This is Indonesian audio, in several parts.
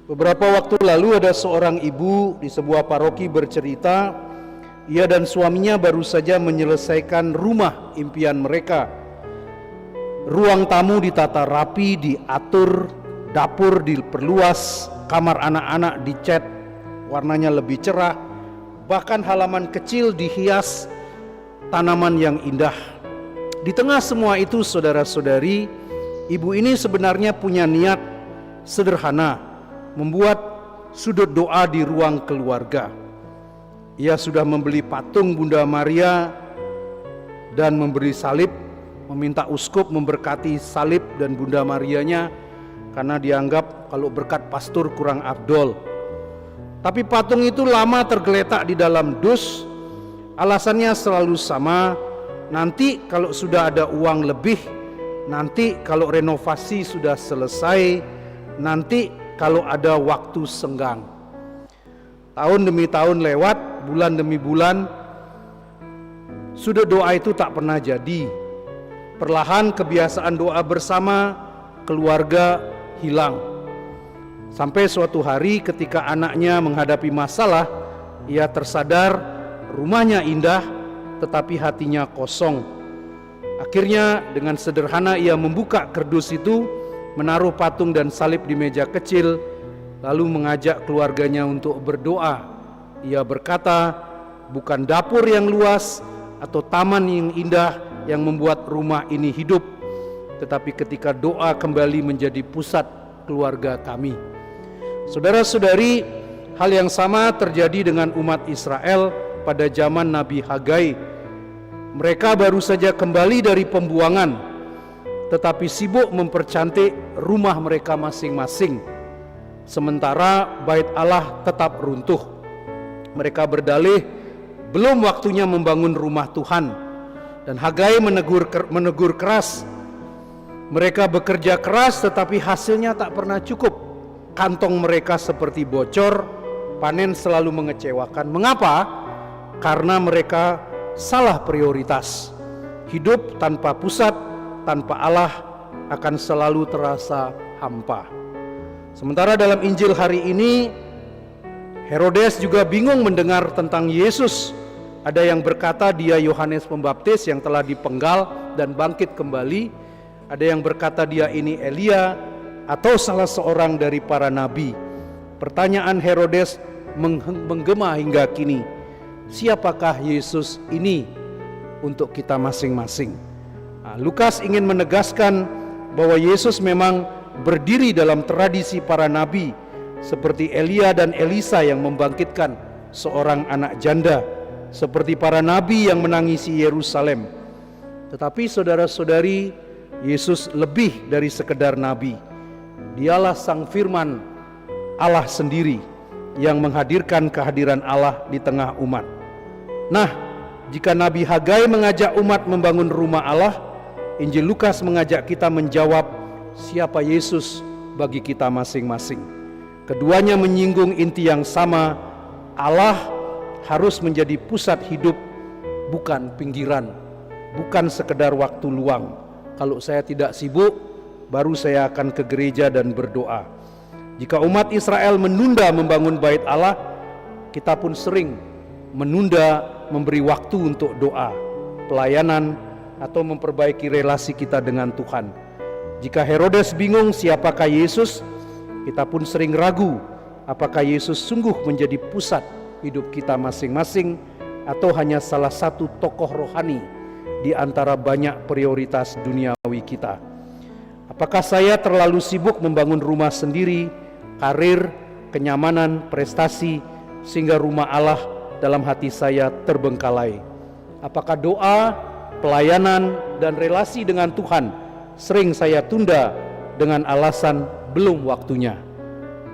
Beberapa waktu lalu ada seorang ibu di sebuah paroki bercerita, ia dan suaminya baru saja menyelesaikan rumah impian mereka. Ruang tamu ditata rapi, diatur, dapur diperluas, kamar anak-anak dicat warnanya lebih cerah, bahkan halaman kecil dihias tanaman yang indah. Di tengah semua itu, saudara-saudari, ibu ini sebenarnya punya niat sederhana, membuat sudut doa di ruang keluarga. Ia sudah membeli patung Bunda Maria dan memberi salib, meminta uskup memberkati salib dan Bunda Marianya karena dianggap kalau berkat pastor kurang afdol. Tapi patung itu lama tergeletak di dalam dus. Alasannya selalu sama, nanti kalau sudah ada uang lebih, nanti kalau renovasi sudah selesai, nanti kalau ada waktu senggang. Tahun demi tahun lewat, bulan demi bulan, sudut doa itu tak pernah jadi. Perlahan kebiasaan doa bersama keluarga hilang. Sampai suatu hari ketika anaknya menghadapi masalah, ia tersadar rumahnya indah tetapi hatinya kosong. Akhirnya dengan sederhana ia membuka kerdus itu, menaruh patung dan salib di meja kecil, lalu mengajak keluarganya untuk berdoa. Ia berkata, bukan dapur yang luas atau taman yang indah yang membuat rumah ini hidup, tetapi ketika doa kembali menjadi pusat keluarga kami. Saudara-saudari, hal yang sama terjadi dengan umat Israel pada zaman Nabi Hagai. Mereka baru saja kembali dari pembuangan, tetapi sibuk mempercantik rumah mereka masing-masing. Sementara bait Allah tetap runtuh. Mereka berdalih, belum waktunya membangun rumah Tuhan. Dan Hagai menegur keras. Mereka bekerja keras tetapi hasilnya tak pernah cukup. Kantong mereka seperti bocor, panen selalu mengecewakan. Mengapa? Karena mereka salah prioritas. Hidup tanpa pusat, tanpa Allah akan selalu terasa hampa. Sementara dalam Injil hari ini, Herodes juga bingung mendengar tentang Yesus. Ada yang berkata dia Yohanes Pembaptis yang telah dipenggal dan bangkit kembali. Ada yang berkata dia ini Elia atau salah seorang dari para nabi. Pertanyaan Herodes menggema hingga kini. Siapakah Yesus ini untuk kita masing-masing? Lukas ingin menegaskan bahwa Yesus memang berdiri dalam tradisi para nabi, seperti Elia dan Elisa yang membangkitkan seorang anak janda, seperti para nabi yang menangisi Yerusalem. Tetapi saudara-saudari, Yesus lebih dari sekedar nabi. Dialah Sang Firman Allah sendiri yang menghadirkan kehadiran Allah di tengah umat. Nah, jika Nabi Hagai mengajak umat membangun rumah Allah, Injil Lukas mengajak kita menjawab siapa Yesus bagi kita masing-masing. Keduanya menyinggung inti yang sama, Allah harus menjadi pusat hidup, bukan pinggiran, bukan sekedar waktu luang. Kalau saya tidak sibuk, baru saya akan ke gereja dan berdoa. Jika umat Israel menunda membangun bait Allah, kita pun sering menunda memberi waktu untuk doa, pelayanan, atau memperbaiki relasi kita dengan Tuhan. Jika Herodes bingung siapakah Yesus, kita pun sering ragu apakah Yesus sungguh menjadi pusat hidup kita masing-masing atau hanya salah satu tokoh rohani di antara banyak prioritas duniawi kita. Apakah saya terlalu sibuk membangun rumah sendiri, karir, kenyamanan, prestasi, sehingga rumah Allah dalam hati saya terbengkalai? Apakah doa, pelayanan, dan relasi dengan Tuhan sering saya tunda dengan alasan belum waktunya?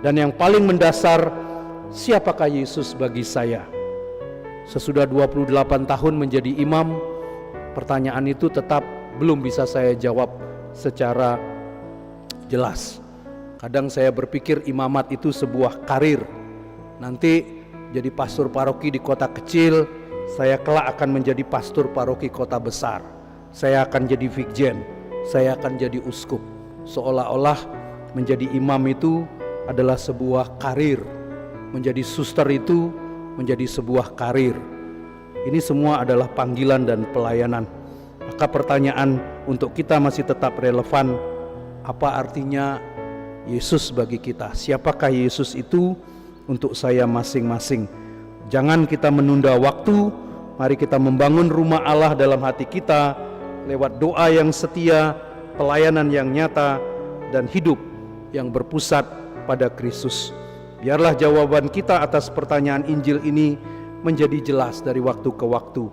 Dan yang paling mendasar, siapakah Yesus bagi saya? Sesudah 28 tahun menjadi imam, pertanyaan itu tetap belum bisa saya jawab secara jelas. Kadang saya berpikir imamat itu sebuah karir. Nanti jadi pastor paroki di kota kecil, saya kelak akan menjadi pastor paroki kota besar. Saya akan jadi vikjen, saya akan jadi uskup. Seolah-olah menjadi imam itu adalah sebuah karir. Menjadi suster itu menjadi sebuah karir. Ini semua adalah panggilan dan pelayanan. Maka pertanyaan untuk kita masih tetap relevan, apa artinya Yesus bagi kita? Siapakah Yesus itu untuk saya masing-masing? Jangan kita menunda waktu, mari kita membangun rumah Allah dalam hati kita lewat doa yang setia, pelayanan yang nyata, dan hidup yang berpusat pada Kristus. Biarlah jawaban kita atas pertanyaan Injil ini menjadi jelas dari waktu ke waktu.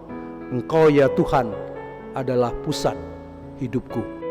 Engkau ya Tuhan adalah pusat hidupku.